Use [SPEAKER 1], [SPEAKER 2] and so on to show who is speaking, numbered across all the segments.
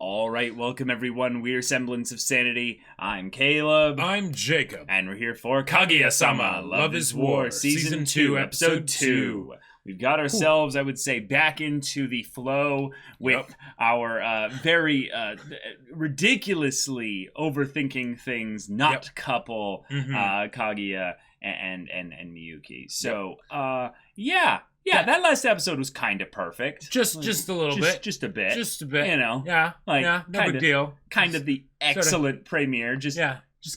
[SPEAKER 1] All right, welcome everyone. We're Semblance of Sanity. I'm Caleb.
[SPEAKER 2] I'm Jacob.
[SPEAKER 1] And we're here for Kaguya-sama, Love is War, Season 2, Episode 2. We've got ourselves, I would say, back into the flow with our very ridiculously overthinking things, couple, Kaguya and Miyuki. So, Yeah, that last episode was kind of perfect.
[SPEAKER 2] Just a little bit.
[SPEAKER 1] Just a bit.
[SPEAKER 2] Just a bit.
[SPEAKER 1] You know.
[SPEAKER 2] Yeah. No big deal.
[SPEAKER 1] Kind of the excellent premiere. Just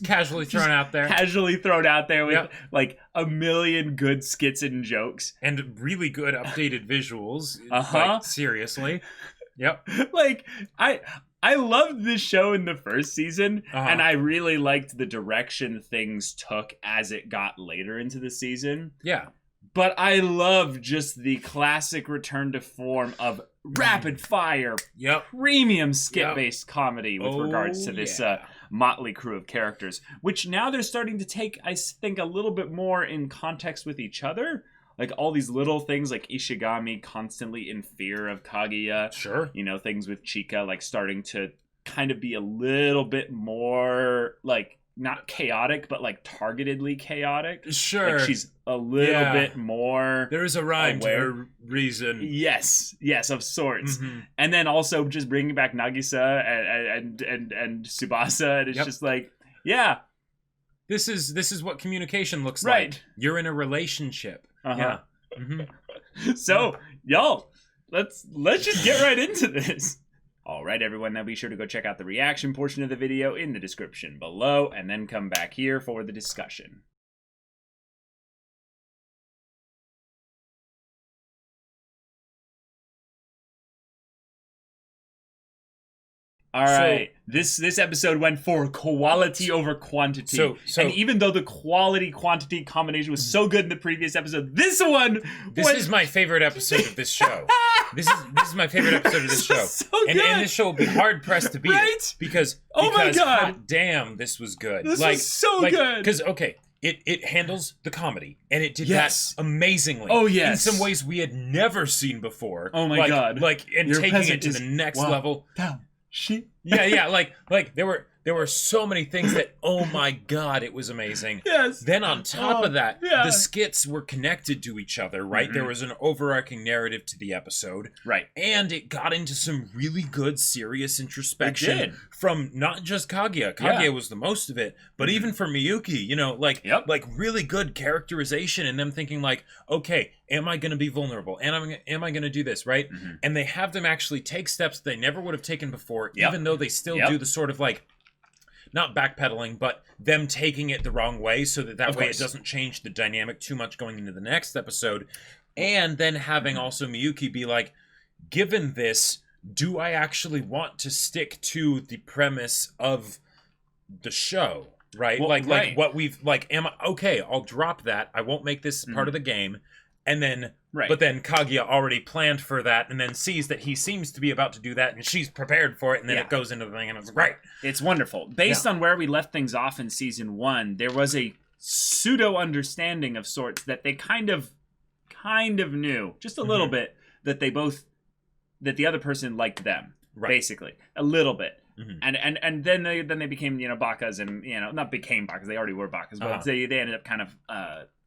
[SPEAKER 2] casually thrown out there.
[SPEAKER 1] Casually thrown out there with like a million good skits and jokes.
[SPEAKER 2] And really good updated visuals. Like, seriously. Yep.
[SPEAKER 1] Like, I loved this show in the first season, and I really liked the direction things took as it got later into the season.
[SPEAKER 2] Yeah.
[SPEAKER 1] But I love just the classic return to form of rapid fire, premium skit-based comedy with regards to this motley crew of characters, which now they're starting to take, I think, a little bit more in context with each other. Like all these little things like Ishigami constantly in fear of Kaguya.
[SPEAKER 2] Sure.
[SPEAKER 1] You know, things with Chika like starting to kind of be a little bit more like not chaotic, but like targetedly chaotic.
[SPEAKER 2] Sure.
[SPEAKER 1] Like she's a little bit more.
[SPEAKER 2] There is a rhyme to her reason.
[SPEAKER 1] Yes, of sorts. Mm-hmm. And then also just bringing back Nagisa and Tsubasa, and it's just like,
[SPEAKER 2] This is what communication looks like. You're in a relationship. Yeah. Mm-hmm.
[SPEAKER 1] So, y'all, let's just get right into this. All right, everyone, now be sure to go check out the reaction portion of the video in the description below, and then come back here for the discussion. All right, this episode went for quality over quantity. And even though the quality-quantity combination was so good in the previous episode, this is
[SPEAKER 2] my favorite episode of this show. This is my favorite episode of this show.
[SPEAKER 1] So good.
[SPEAKER 2] And this show will be hard-pressed to beat it. Because
[SPEAKER 1] my God.
[SPEAKER 2] Hot damn, this was good.
[SPEAKER 1] This was so good.
[SPEAKER 2] Because, it handles the comedy, and it did that amazingly.
[SPEAKER 1] Oh, yes.
[SPEAKER 2] In some ways we had never seen before.
[SPEAKER 1] Oh, my God.
[SPEAKER 2] And your taking it to the next level.
[SPEAKER 1] Damn.
[SPEAKER 2] There were so many things that, oh my God, it was amazing.
[SPEAKER 1] Yes.
[SPEAKER 2] Then on top of that, the skits were connected to each other, right? Mm-hmm. There was an overarching narrative to the episode.
[SPEAKER 1] Right.
[SPEAKER 2] And it got into some really good, serious introspection from not just Kaguya. Kaguya was the most of it, but even for Miyuki, you know, like really good characterization and them thinking like, okay, am I going to be vulnerable? And am I going to do this, right? Mm-hmm. And they have them actually take steps they never would have taken before, even though they still do the sort of like, not backpedaling, but them taking it the wrong way so that way it doesn't change the dynamic too much going into the next episode. And then having also Miyuki be like, given this, do I actually want to stick to the premise of the show? Right?
[SPEAKER 1] Well,
[SPEAKER 2] like what we've, like, I'll drop that. I won't make this part of the game. And then, but then Kaguya already planned for that and then sees that he seems to be about to do that and she's prepared for it and then it goes into the thing and it's great.
[SPEAKER 1] It's wonderful. Based on where we left things off in season 1, there was a pseudo understanding of sorts that they kind of knew, just a little bit, that that the other person liked them, basically. A little bit. Mm-hmm. And then they became, bakas and, not became bakas, they already were bakas, but they ended up kind of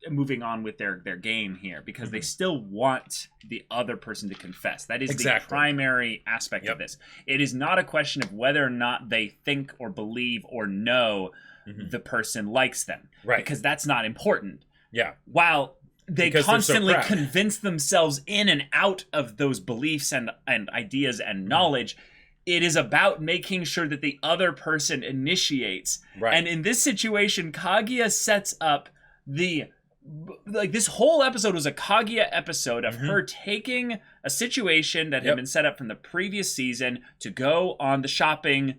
[SPEAKER 1] moving on with their game here because they still want the other person to confess. That is the primary aspect of this. It is not a question of whether or not they think or believe or know the person likes them.
[SPEAKER 2] Right.
[SPEAKER 1] Because that's not important.
[SPEAKER 2] Yeah.
[SPEAKER 1] While they constantly convince themselves in and out of those beliefs and ideas and knowledge, it is about making sure that the other person initiates. Right. And in this situation, Kaguya sets up this whole episode was a Kaguya episode of her taking a situation that had been set up from the previous season to go on the shopping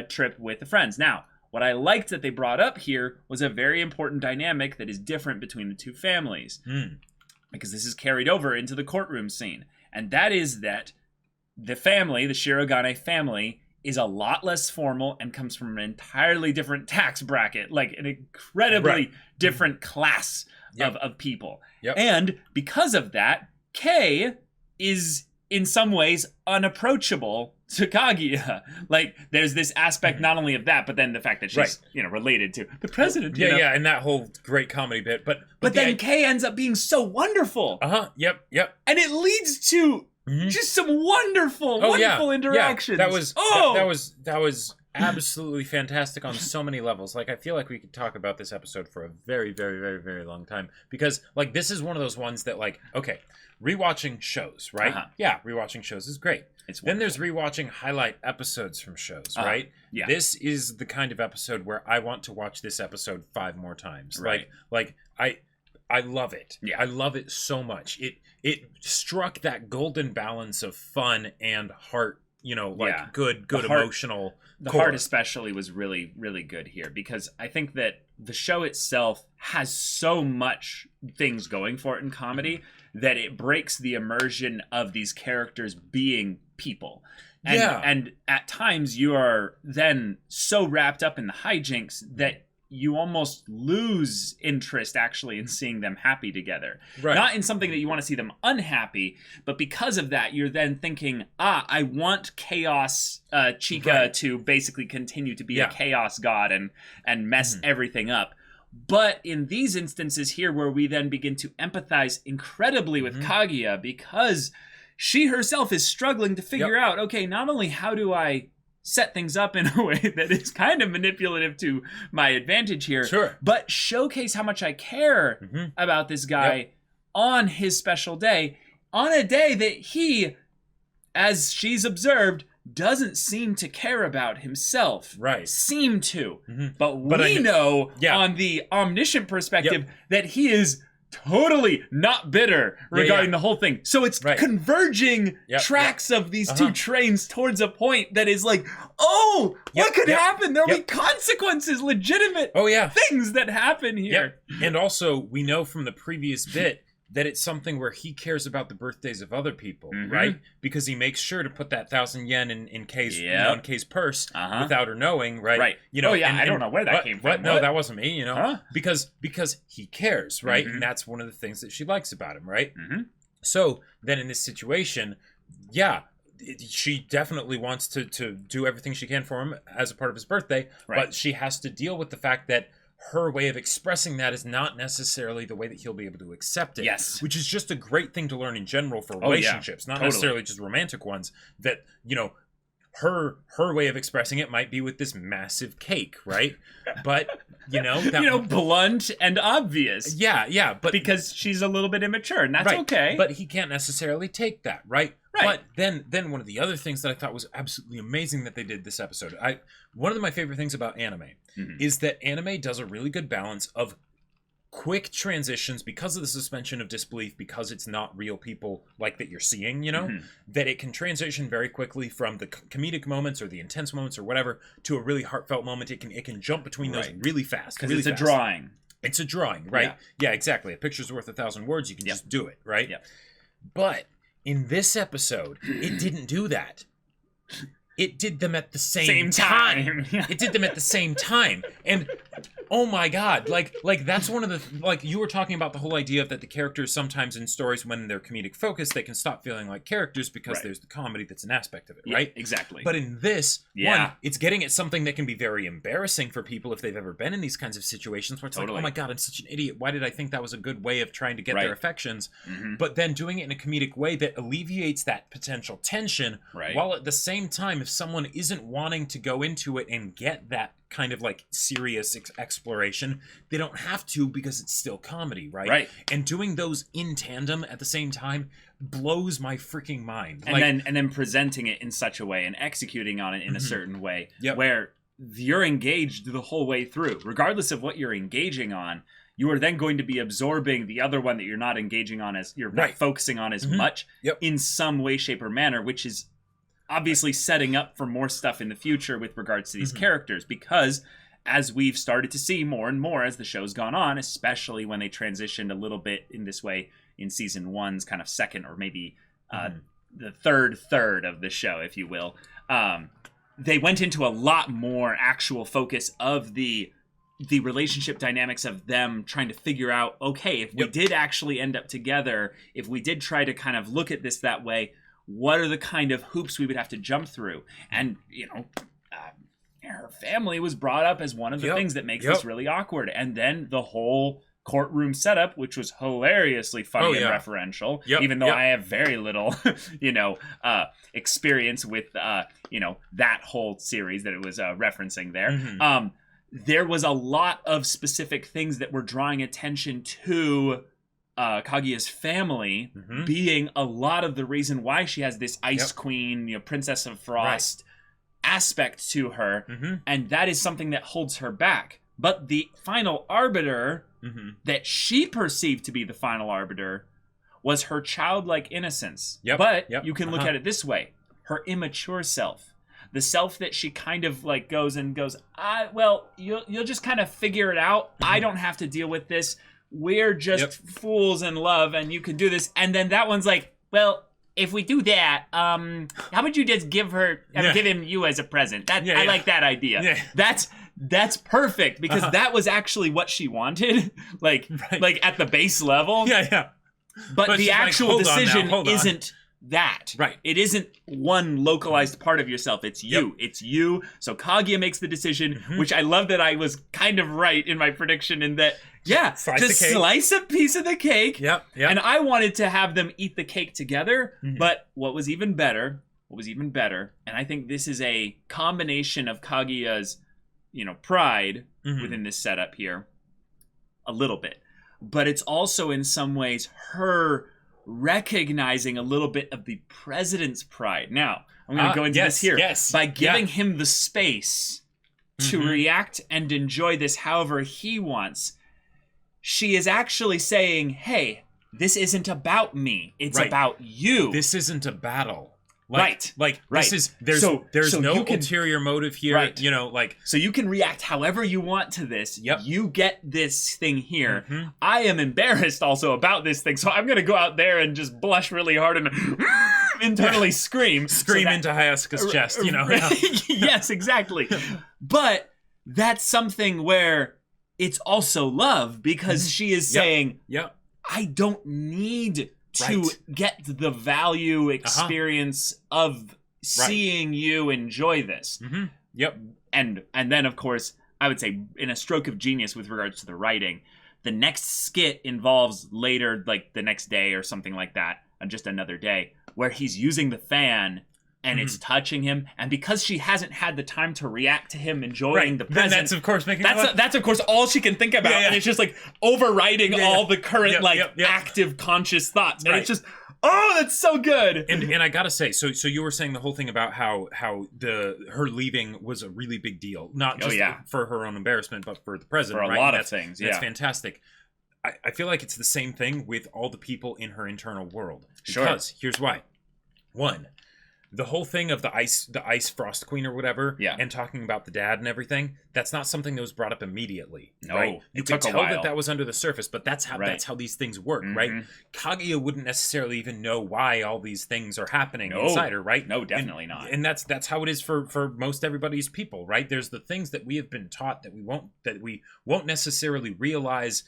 [SPEAKER 1] trip with the friends. Now, what I liked that they brought up here was a very important dynamic that is different between the two families. Because this is carried over into the courtroom scene. And that is that the family, the Shirogane family, is a lot less formal and comes from an entirely different tax bracket, like an incredibly different class of people. And because of that, Kei is in some ways unapproachable to Kaguya. Like, there's this aspect not only of that, but then the fact that she's, related to the president.
[SPEAKER 2] Yeah, and that whole great comedy bit. But
[SPEAKER 1] then Kei ends up being so wonderful.
[SPEAKER 2] Yep.
[SPEAKER 1] And it leads to just some wonderful interactions.
[SPEAKER 2] Yeah. That was absolutely fantastic on so many levels. Like, I feel like we could talk about this episode for a very, very, very, very long time, because like this is one of those ones that, like, okay, rewatching shows, right? Yeah, rewatching shows is great. Then there's rewatching highlight episodes from shows, right?
[SPEAKER 1] Yeah.
[SPEAKER 2] This is the kind of episode where I want to watch this episode 5 more times.
[SPEAKER 1] Right.
[SPEAKER 2] Like I love it. Yeah. I love it so much. It struck that golden balance of fun and heart, good emotional.
[SPEAKER 1] The heart especially was really, really good here, because I think that the show itself has so much things going for it in comedy that it breaks the immersion of these characters being people. And at times you are then so wrapped up in the hijinks that you almost lose interest actually in seeing them happy together. Right. Not in something that you want to see them unhappy, but because of that, you're then thinking, I want Chaos Chica to basically continue to be a chaos god and mess everything up. But in these instances here, where we then begin to empathize incredibly with Kaguya, because she herself is struggling to figure out, okay, not only how do I set things up in a way that is kind of manipulative to my advantage here, but showcase how much I care about this guy on his special day, on a day that he, as she's observed, doesn't seem to care about himself.
[SPEAKER 2] Right.
[SPEAKER 1] Seem to. But we know on the omniscient perspective that he is totally not bitter regarding the whole thing. So it's converging tracks of these two trains towards a point that is like, what could happen? There'll be consequences, legitimate things that happen here.
[SPEAKER 2] And also, we know from the previous bit that it's something where he cares about the birthdays of other people, right? Because he makes sure to put that 1,000 yen in Kei's, in Kei's purse without her knowing, right?
[SPEAKER 1] Right. I don't know where that came from.
[SPEAKER 2] No, that wasn't me, because he cares, right? And that's one of the things that she likes about him, right? So then in this situation, she definitely wants to do everything she can for him as a part of his birthday, but she has to deal with the fact that her way of expressing that is not necessarily the way that he'll be able to accept it.
[SPEAKER 1] Yes.
[SPEAKER 2] Which is just a great thing to learn in general for relationships, not necessarily just romantic ones, that, her way of expressing it might be with this massive cake, right? But,
[SPEAKER 1] blunt and obvious.
[SPEAKER 2] Yeah, but
[SPEAKER 1] because she's a little bit immature, and that's okay.
[SPEAKER 2] But he can't necessarily take that, right? But then one of the other things that I thought was absolutely amazing that they did this episode, one of my favorite things about anime is that anime does a really good balance of quick transitions, because of the suspension of disbelief, because it's not real people like that you're seeing, that it can transition very quickly from the comedic moments or the intense moments or whatever to a really heartfelt moment. It can jump between those really fast.
[SPEAKER 1] Because it's a drawing.
[SPEAKER 2] It's a drawing, right? Yeah, exactly. A picture's worth 1,000 words. You can just do it, right? Yeah. But in this episode, it didn't do that. It did them at the same time. It did them at the same time. And oh my god, like that's one of the, like, you were talking about the whole idea of that the characters sometimes in stories, when they're comedic focused, they can stop feeling like characters because there's the comedy that's an aspect of it, right?
[SPEAKER 1] Exactly.
[SPEAKER 2] But in this one, it's getting at something that can be very embarrassing for people if they've ever been in these kinds of situations where it's like, oh my god, I'm such an idiot. Why did I think that was a good way of trying to get their affections? But then doing it in a comedic way that alleviates that potential tension, while at the same time, if someone isn't wanting to go into it and get that kind of like serious exploration, they don't have to, because it's still comedy, right? And doing those in tandem at the same time blows my freaking mind.
[SPEAKER 1] And then presenting it in such a way and executing on it in a certain way where you're engaged the whole way through, regardless of what you're engaging on. You are then going to be absorbing the other one that you're not engaging on, as you're not focusing on as much in some way, shape, or manner, which is obviously setting up for more stuff in the future with regards to these characters, because as we've started to see more and more as the show's gone on, especially when they transitioned a little bit in this way in season 1's kind of second, or maybe the third of the show, if you will, they went into a lot more actual focus of the relationship dynamics of them trying to figure out, okay, if we did actually end up together, if we did try to kind of look at this that way, what are the kind of hoops we would have to jump through? And, her family was brought up as one of the things that makes this really awkward. And then the whole courtroom setup, which was hilariously funny and referential, even though I have very little, experience with, that whole series that it was referencing there. There was a lot of specific things that were drawing attention to Kaguya's family being a lot of the reason why she has this Ice Queen, Princess of Frost aspect to her, and that is something that holds her back. But the final arbiter that she perceived to be the final arbiter was her childlike innocence. But you can look at it this way: her immature self, the self that she kind of like goes, you'll just kind of figure it out. I don't have to deal with this. We're just fools in love, and you can do this. And then that one's like, well, if we do that, how about you just give him you as a present? I like that idea. That's perfect, because that was actually what she wanted, like at the base level. But the actual decision isn't that. It isn't one localized part of yourself. It's you. It's you. So Kaguya makes the decision, which I love that I was kind of right in my prediction in that, slice a piece of the cake. And I wanted to have them eat the cake together. But what was even better, and I think this is a combination of Kaguya's, pride within this setup here, a little bit. But it's also in some ways her recognizing a little bit of the president's pride. Now, I'm going to go into this here. By giving him the space to react and enjoy this however he wants, she is actually saying, hey, this isn't about me. It's about you.
[SPEAKER 2] This isn't a battle. This is there's no ulterior motive here. So
[SPEAKER 1] you can react however you want to this. You get this thing here. I am embarrassed also about this thing, so I'm gonna go out there and just blush really hard and internally scream
[SPEAKER 2] into Hayasuka's chest.
[SPEAKER 1] Yes, exactly. But that's something where it's also love, because she is saying, I don't need to get the value experience of seeing you enjoy this. And then, of course, I would say in a stroke of genius with regards to the writing, the next skit involves later, like the next day or something like that, just another day, where he's using the fan and it's touching him, and because she hasn't had the time to react to him enjoying the present,
[SPEAKER 2] that's of course making
[SPEAKER 1] that's of course all she can think about, and it's just like overriding all the current active conscious thoughts, and it's just that's so good.
[SPEAKER 2] And I gotta say, so you were saying the whole thing about how her leaving was a really big deal, not just for her own embarrassment, but for the president,
[SPEAKER 1] for a lot of things.
[SPEAKER 2] That's fantastic. I feel like it's the same thing with all the people in her internal world, because here's why. One, the whole thing of the ice frost queen or whatever, and talking about the dad and everything, that's not something that was brought up immediately. You could tell that was under the surface, but that's how these things work, right? Kaguya wouldn't necessarily even know why all these things are happening inside her, right?
[SPEAKER 1] No, definitely not.
[SPEAKER 2] And that's how it is for most everybody's people, right? There's the things that we have been taught that we won't necessarily realize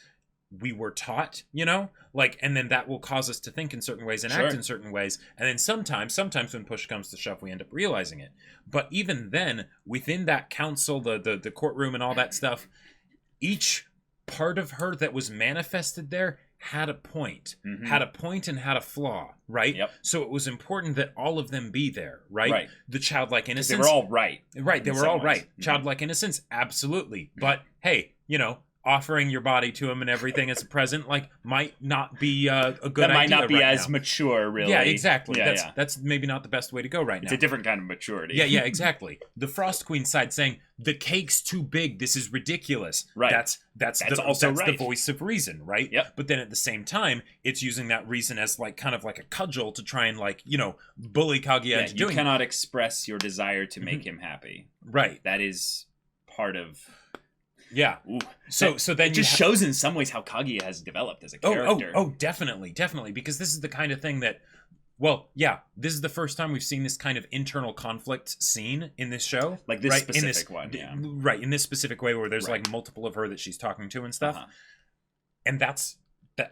[SPEAKER 2] we were taught, and then that will cause us to think in certain ways and act in certain ways. And then sometimes when push comes to shove, we end up realizing it. But even then, within that council, the courtroom and all that stuff, each part of her that was manifested there had a point, and had a flaw, right? So it was important that all of them be there, right? The childlike innocence.
[SPEAKER 1] They were all right.
[SPEAKER 2] They were all right. Childlike innocence, absolutely. But hey, offering your body to him and everything as a present, might not be a good idea.
[SPEAKER 1] That might not be as
[SPEAKER 2] now.
[SPEAKER 1] Mature, really.
[SPEAKER 2] Yeah, exactly. That's maybe not the best way to go right now.
[SPEAKER 1] It's a different kind of maturity.
[SPEAKER 2] Yeah, exactly. The Frost Queen side saying, the cake's too big, this is ridiculous. That's the voice of reason, right? But then at the same time, it's using that reason as kind of like a cudgel to try and bully Kaguya into doing it.
[SPEAKER 1] You cannot express your desire to make him happy. That is part of... Ooh. So then it just shows in some ways how Kaguya has developed as a character.
[SPEAKER 2] Oh, definitely, because this is the kind of thing that, this is the first time we've seen this kind of internal conflict scene in this show,
[SPEAKER 1] like this specific one,
[SPEAKER 2] in this specific way where there's multiple of her that she's talking to and stuff, and that's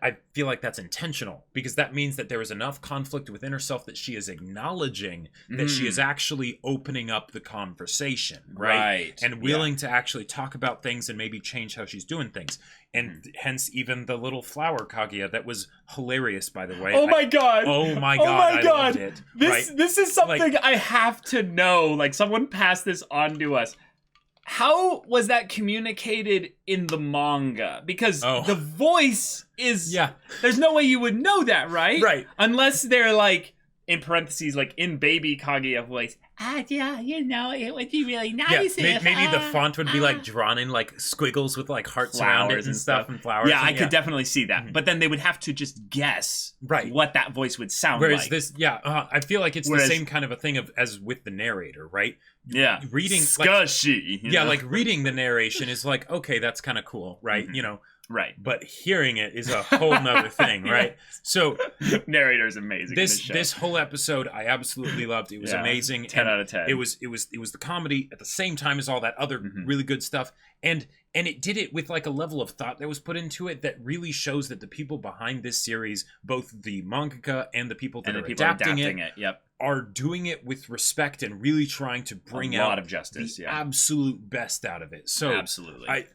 [SPEAKER 2] I feel like that's intentional, because that means that there is enough conflict within herself that she is acknowledging that she is actually opening up the conversation, right? And willing to actually talk about things and maybe change how she's doing things. And hence even the little flower Kaguya that was hilarious, by the way.
[SPEAKER 1] Oh my god!
[SPEAKER 2] I loved it.
[SPEAKER 1] This is something I have to know. Like, someone passed this on to us. How was that communicated in the manga? Because the voice is...
[SPEAKER 2] Yeah.
[SPEAKER 1] There's no way you would know that, right?
[SPEAKER 2] Right.
[SPEAKER 1] Unless they're like, in parentheses, like in baby Kaguya voice. Yeah, it would be really nice if...
[SPEAKER 2] Maybe the font would be like drawn in like squiggles with like hearts around it and stuff and flowers.
[SPEAKER 1] Yeah, I could definitely see that. But then they would have to just guess what that voice would sound like.
[SPEAKER 2] Whereas this, I feel like it's the same kind of a thing as with the narrator, right?
[SPEAKER 1] Yeah.
[SPEAKER 2] Reading... like reading the narration is like, okay, that's kind of cool, right? You know?
[SPEAKER 1] Right.
[SPEAKER 2] But hearing it is a whole nother thing, right? So
[SPEAKER 1] narrator's amazing.
[SPEAKER 2] This whole episode I absolutely loved. It was amazing.
[SPEAKER 1] 10 out of 10.
[SPEAKER 2] It was the comedy at the same time as all that other really good stuff. And it did it with like a level of thought that was put into it that really shows that the people behind this series, both the mangaka and the people that are adapting it, are doing it with respect and really trying to bring out
[SPEAKER 1] a lot of justice,
[SPEAKER 2] the absolute best out of it. So
[SPEAKER 1] absolutely.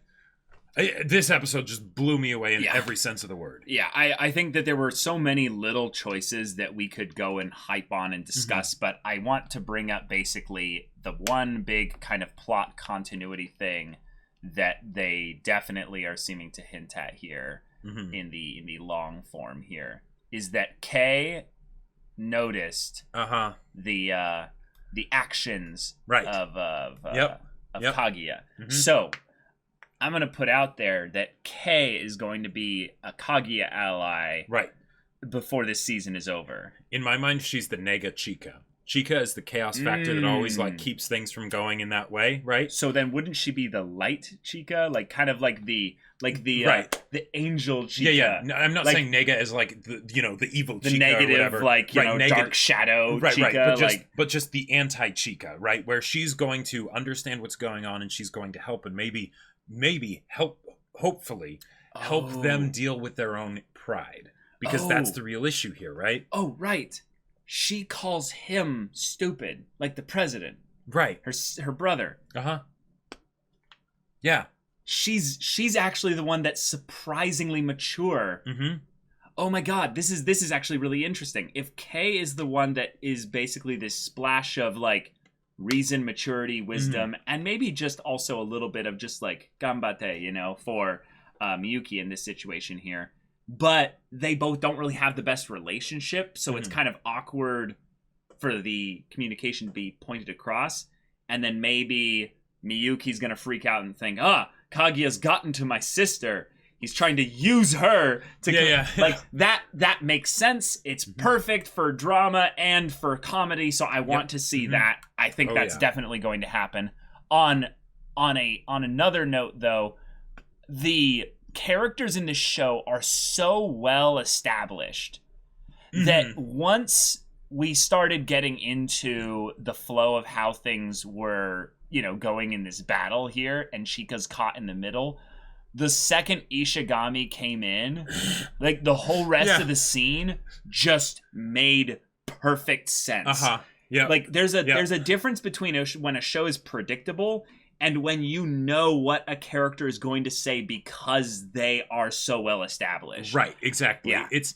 [SPEAKER 2] This episode just blew me away in every sense of the word.
[SPEAKER 1] Yeah, I think that there were so many little choices that we could go and hype on and discuss, but I want to bring up basically the one big kind of plot continuity thing that they definitely are seeming to hint at here in the long form here, is that Kay noticed the actions of Kaguya. So I'm going to put out there that Kay is going to be a Kaguya ally before this season is over.
[SPEAKER 2] In my mind, she's the Nega Chica. Chica is the chaos factor that always like keeps things from going in that way, right?
[SPEAKER 1] So then wouldn't she be the light Chica? Like kind of like the angel Chica.
[SPEAKER 2] Yeah. No, I'm not saying Nega is like the evil Chica,
[SPEAKER 1] the negative,
[SPEAKER 2] or
[SPEAKER 1] like dark shadow Chica,
[SPEAKER 2] but just the anti Chica, right? Where she's going to understand what's going on and she's going to help and maybe hopefully help them deal with their own pride, because that's the real issue here, right?
[SPEAKER 1] Oh, right. She calls him stupid, like the president,
[SPEAKER 2] right?
[SPEAKER 1] Her brother.
[SPEAKER 2] Yeah.
[SPEAKER 1] She's actually the one that's surprisingly mature. Oh my god, this is actually really interesting. If Kay is the one that is basically this splash of like reason, maturity, wisdom, and maybe just also a little bit of just like gambate, for Miyuki in this situation here. But they both don't really have the best relationship, so it's kind of awkward for the communication to be pointed across. And then maybe Miyuki's gonna freak out and think, Kaguya's gotten to my sister. He's trying to use her to like that makes sense. It's perfect for drama and for comedy, so I want to see that. I think that's definitely going to happen. On another note though, the characters in this show are so well established that once we started getting into the flow of how things were, going in this battle here, and Chica's caught in the middle, the second Ishigami came in, like the whole rest of the scene just made perfect sense. Like there's a difference between when a show is predictable and when you know what a character is going to say because they are so well established.
[SPEAKER 2] Right, exactly. Yeah. It's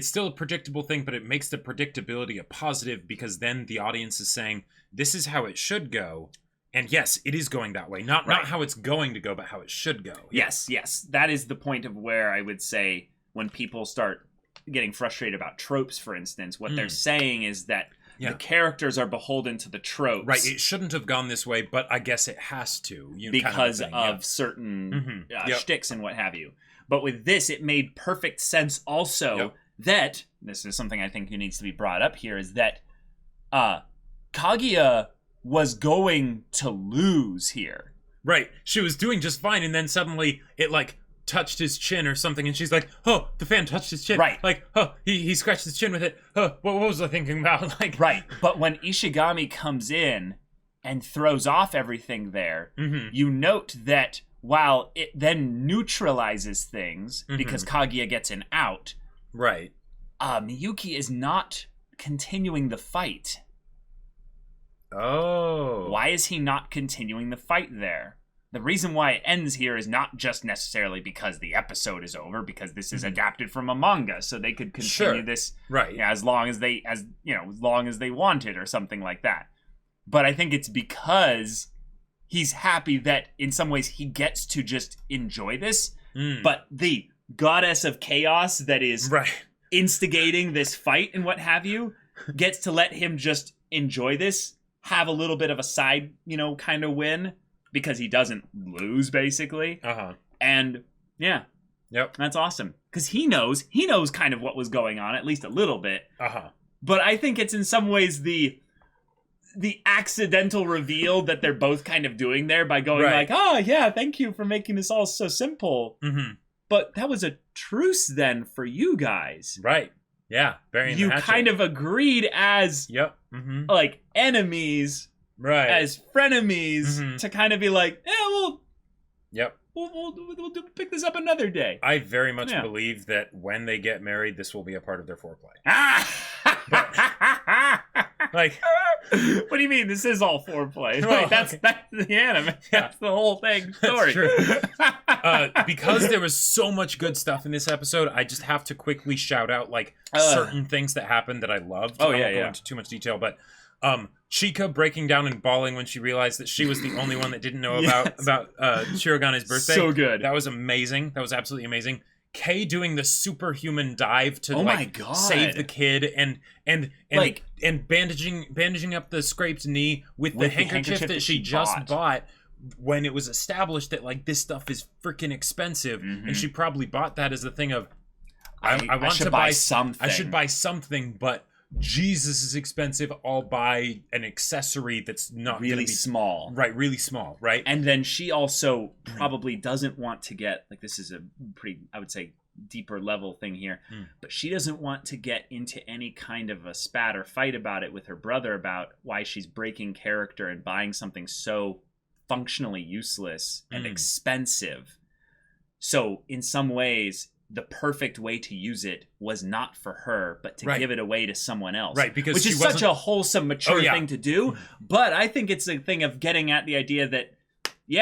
[SPEAKER 2] still a predictable thing, but it makes the predictability a positive, because then the audience is saying, this is how it should go. And yes, it is going that way. Not how it's going to go, but how it should go.
[SPEAKER 1] Yes. That is the point of where I would say when people start getting frustrated about tropes, for instance, what they're saying is that the characters are beholden to the tropes.
[SPEAKER 2] Right, it shouldn't have gone this way, but I guess it has to.
[SPEAKER 1] Because of certain shticks and what have you. But with this, it made perfect sense also that, this is something I think needs to be brought up here, is that Kaguya was going to lose here.
[SPEAKER 2] Right, she was doing just fine, and then suddenly it like touched his chin or something, and she's like, oh, the fan touched his chin.
[SPEAKER 1] Right.
[SPEAKER 2] Like, oh, he scratched his chin with it. Oh, what was I thinking about? Like,
[SPEAKER 1] right. But when Ishigami comes in and throws off everything there, you note that while it then neutralizes things because Kaguya gets an out.
[SPEAKER 2] Right.
[SPEAKER 1] Miyuki is not continuing the fight.
[SPEAKER 2] Oh.
[SPEAKER 1] Why is he not continuing the fight there? The reason why it ends here is not just necessarily because the episode is over, because this is adapted from a manga, so they could continue this as long as they wanted or something like that. But I think it's because he's happy that in some ways he gets to just enjoy this, but the goddess of chaos that is instigating this fight and what have you gets to let him just enjoy this, have a little bit of a side, kind of win. Because he doesn't lose, basically. And, that's awesome. Because he knows kind of what was going on, at least a little bit. But I think it's in some ways the accidental reveal that they're both kind of doing there by going thank you for making this all so simple. But that was a truce then for you guys.
[SPEAKER 2] Right. Yeah. Very.
[SPEAKER 1] You kind of agreed as like enemies.
[SPEAKER 2] Right.
[SPEAKER 1] As frenemies to kind of be like, we'll pick this up another day.
[SPEAKER 2] I very much believe that when they get married, this will be a part of their foreplay. Like,
[SPEAKER 1] what do you mean? This is all foreplay. Well, that's the anime. That's the whole thing. Story.
[SPEAKER 2] That's true. Because there was so much good stuff in this episode, I just have to quickly shout out like certain things that happened that I loved. I won't go into too much detail, but Chika breaking down and bawling when she realized that she was the only one that didn't know about Shirogana's birthday.
[SPEAKER 1] So good.
[SPEAKER 2] That was amazing. That was absolutely amazing. Kei doing the superhuman dive to save the kid and bandaging up the scraped knee with the handkerchief that she just bought when it was established that like this stuff is freaking expensive and she probably bought that as a thing of I want to buy something. I should buy something, but Jesus is expensive. I'll buy an accessory that's not
[SPEAKER 1] really small.
[SPEAKER 2] Right, really small, right?
[SPEAKER 1] And then she also probably doesn't want to get, like, this is a pretty, I would say, deeper level thing here, but she doesn't want to get into any kind of a spat or fight about it with her brother about why she's breaking character and buying something so functionally useless and expensive. So, in some ways, the perfect way to use it was not for her, but to give it away to someone else.
[SPEAKER 2] Right, because
[SPEAKER 1] which is such a wholesome, mature thing to do. But I think it's a thing of getting at the idea that,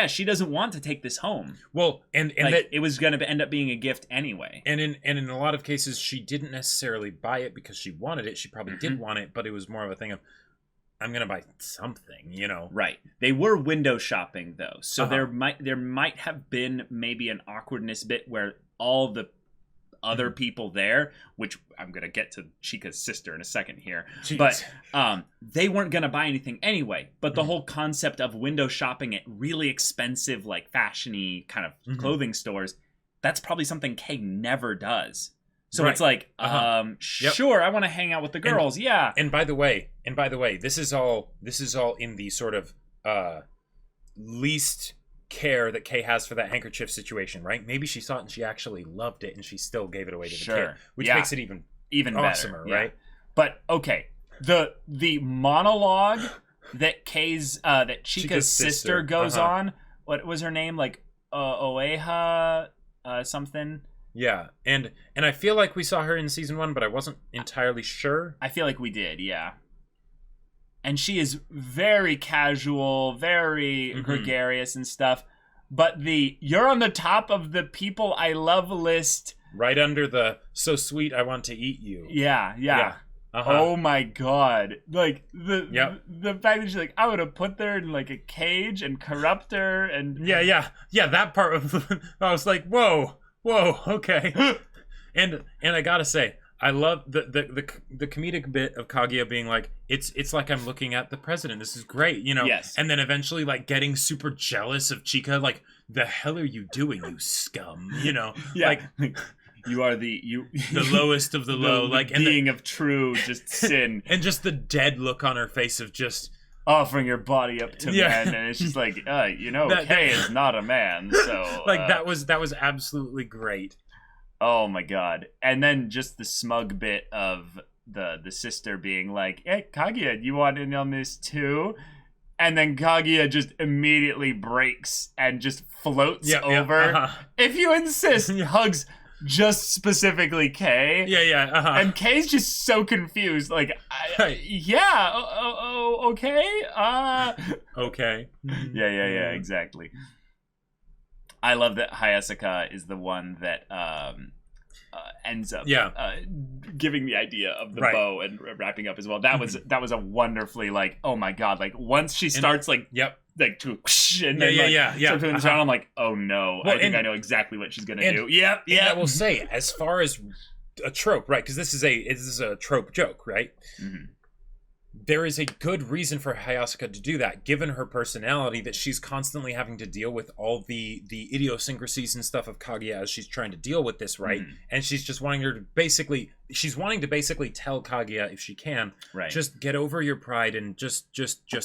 [SPEAKER 1] she doesn't want to take this home.
[SPEAKER 2] Well, and
[SPEAKER 1] like,
[SPEAKER 2] that
[SPEAKER 1] it was going to end up being a gift anyway.
[SPEAKER 2] And in a lot of cases, she didn't necessarily buy it because she wanted it. She probably did want it, but it was more of a thing of, I'm going to buy something,
[SPEAKER 1] Right. They were window shopping, though. So there might have been maybe an awkwardness bit where all the other people there, which I'm gonna get to Chika's sister in a second here. Jeez. But they weren't gonna buy anything anyway. But the whole concept of window shopping at really expensive, like fashion-y kind of clothing stores, that's probably something Kei never does. So it's like, sure, I want to hang out with the girls,
[SPEAKER 2] And by the way, this is all in the sort of least care that Kei has for that handkerchief situation, right? Maybe she saw it and she actually loved it and she still gave it away to the kid, which makes it even awesomer, better, right?
[SPEAKER 1] But okay, the monologue that Chika's sister goes on, what was her name? Like Oeha something.
[SPEAKER 2] Yeah, and I feel like we saw her in season 1, but I wasn't entirely sure.
[SPEAKER 1] I feel like we did, yeah. And she is very casual, very gregarious and stuff. But you're on the top of the people I love list.
[SPEAKER 2] Right under the so sweet I want to eat you.
[SPEAKER 1] Yeah. Oh my god. Like the fact that she's like, I would have put her in like a cage and corrupt her and
[SPEAKER 2] Yeah, that part of I was like, whoa, okay. And I gotta say, I love the comedic bit of Kaguya being like, it's like I'm looking at the president. This is great,
[SPEAKER 1] Yes.
[SPEAKER 2] And then eventually like getting super jealous of Chika, like, the hell are you doing, you scum?
[SPEAKER 1] Yeah.
[SPEAKER 2] Like
[SPEAKER 1] you are the
[SPEAKER 2] lowest of the low, like
[SPEAKER 1] being of true just sin,
[SPEAKER 2] and just the dead look on her face of just
[SPEAKER 1] offering your body up to men, and it's just like, Kei is not a man, so
[SPEAKER 2] like that was absolutely great.
[SPEAKER 1] Oh my god. And then just the smug bit of the sister being like, hey, Kaguya, you want in on this too? and then Kaguya just immediately breaks and just floats over. If you insist, hugs just specifically Kay. And Kay's just so confused. Like, okay.
[SPEAKER 2] Okay.
[SPEAKER 1] Yeah, exactly. I love that Hayasaka is the one that ends up giving the idea of the bow and wrapping up as well. That was a wonderfully, like, oh my god, like once she starts like to and then start doing the sound, I'm like, oh no, I think I know exactly what she's gonna do. And
[SPEAKER 2] I will say, as far as a trope, right? Because this is a trope joke, right? There is a good reason for Hayasaka to do that, given her personality, that she's constantly having to deal with all the idiosyncrasies and stuff of Kaguya as she's trying to deal with this, right? And she's just wanting to basically tell Kaguya, if she can, just get over your pride and just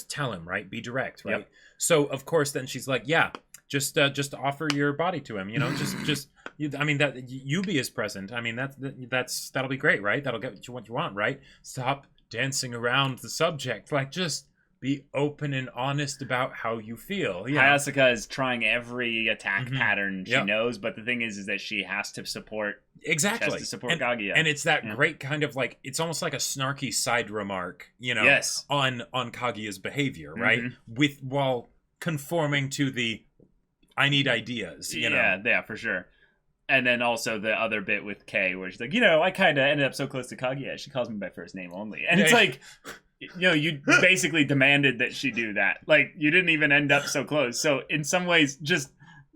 [SPEAKER 2] tell him, right? Be direct, right? So of course then she's like, just offer your body to him, I mean, that Yubi is present. I mean, that'll be great, right? That'll get you what you want, right? Stop dancing around the subject, like just be open and honest about how you feel.
[SPEAKER 1] Hayasaka is trying every attack pattern she knows, but the thing is that she has to support Kaguya,
[SPEAKER 2] and it's that great kind of like, it's almost like a snarky side remark, on Kaguya's behavior, right? While conforming to the I need ideas,
[SPEAKER 1] yeah, for sure. And then also the other bit with Kay, where she's like, I kind of ended up so close to Kaguya, she calls me by first name only. And it's like, you basically demanded that she do that. Like, you didn't even end up so close. So in some ways, just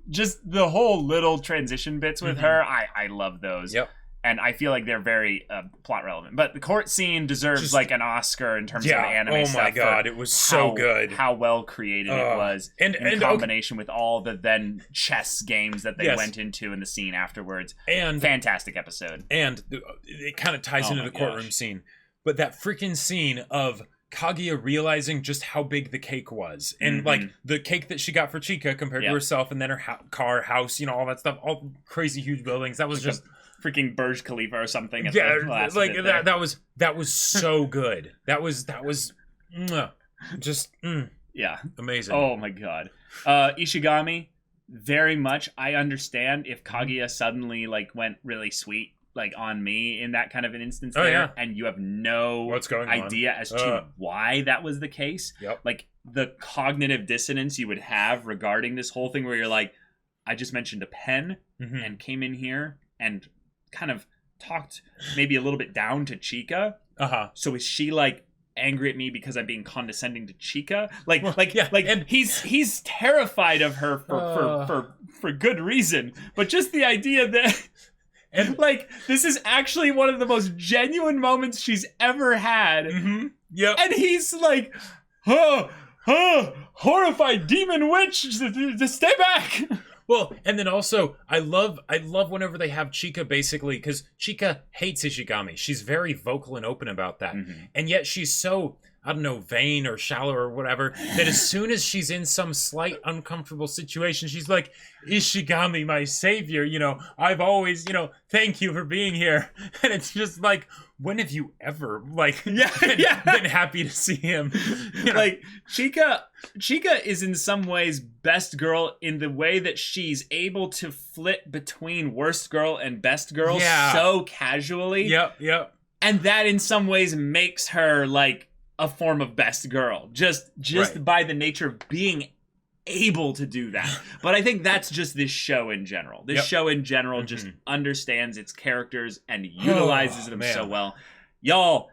[SPEAKER 1] the whole little transition bits with her, I love those. And I feel like they're very plot relevant. But the court scene deserves like an Oscar in terms of anime stuff.
[SPEAKER 2] Oh my god, it was so good.
[SPEAKER 1] How well created it was, in combination with all the then chess games that they went into in the scene afterwards. And fantastic episode.
[SPEAKER 2] And it kind of ties into the courtroom scene. But that freaking scene of Kaguya realizing just how big the cake was, and like the cake that she got for Chika compared to herself, and then her house, all that stuff, all crazy huge buildings. That was just
[SPEAKER 1] freaking Burj Khalifa or something.
[SPEAKER 2] That was so good. That was just amazing.
[SPEAKER 1] Oh my god. Ishigami, very much. I understand if Kaguya suddenly like went really sweet like on me in that kind of an instance and you have no idea as to why that was the case. Like the cognitive dissonance you would have regarding this whole thing, where you're like, I just mentioned a pen and came in here and kind of talked maybe a little bit down to Chika. So is she like angry at me because I'm being condescending to Chika? And he's terrified of her for good reason. But just the idea that like this is actually one of the most genuine moments she's ever had. And he's like, horrified demon witch, just stay back.
[SPEAKER 2] Well, and then also, I love whenever they have Chika, basically, because Chika hates Ishigami. She's very vocal and open about that. And yet she's so, I don't know, vain or shallow or whatever, that as soon as she's in some slight uncomfortable situation, she's like, Ishigami, my savior, I've always, thank you for being here. And it's just like, when have you ever, like, been happy to see him?
[SPEAKER 1] Like, Chika is in some ways best girl in the way that she's able to flip between worst girl and best girl so casually. And that in some ways makes her, like, a form of best girl. Just by the nature of being able to do that. But I think that's just this show in general. This show in general just understands its characters and utilizes them so well. Y'all,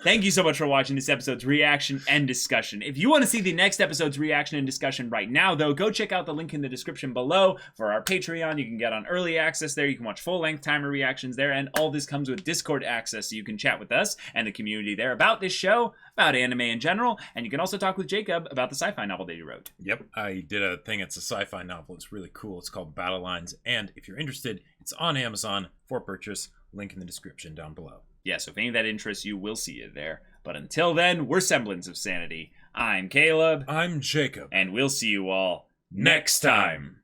[SPEAKER 1] thank you so much for watching this episode's reaction and discussion. If you want to see the next episode's reaction and discussion right now, though, go check out the link in the description below for our Patreon. You can get on early access there. You can watch full-length timer reactions there, and all this comes with Discord access, so you can chat with us and the community there about this show, about anime in general, and you can also talk with Jacob about the sci-fi novel that he wrote.
[SPEAKER 2] I did a thing. It's a sci-fi novel. It's really cool. It's called Battle Lines, and if you're interested, it's on Amazon for purchase. Link in the description down below.
[SPEAKER 1] So if any of that interests you, we'll see you there. But until then, we're Semblance of Sanity. I'm Caleb.
[SPEAKER 2] I'm Jacob.
[SPEAKER 1] And we'll see you all next time.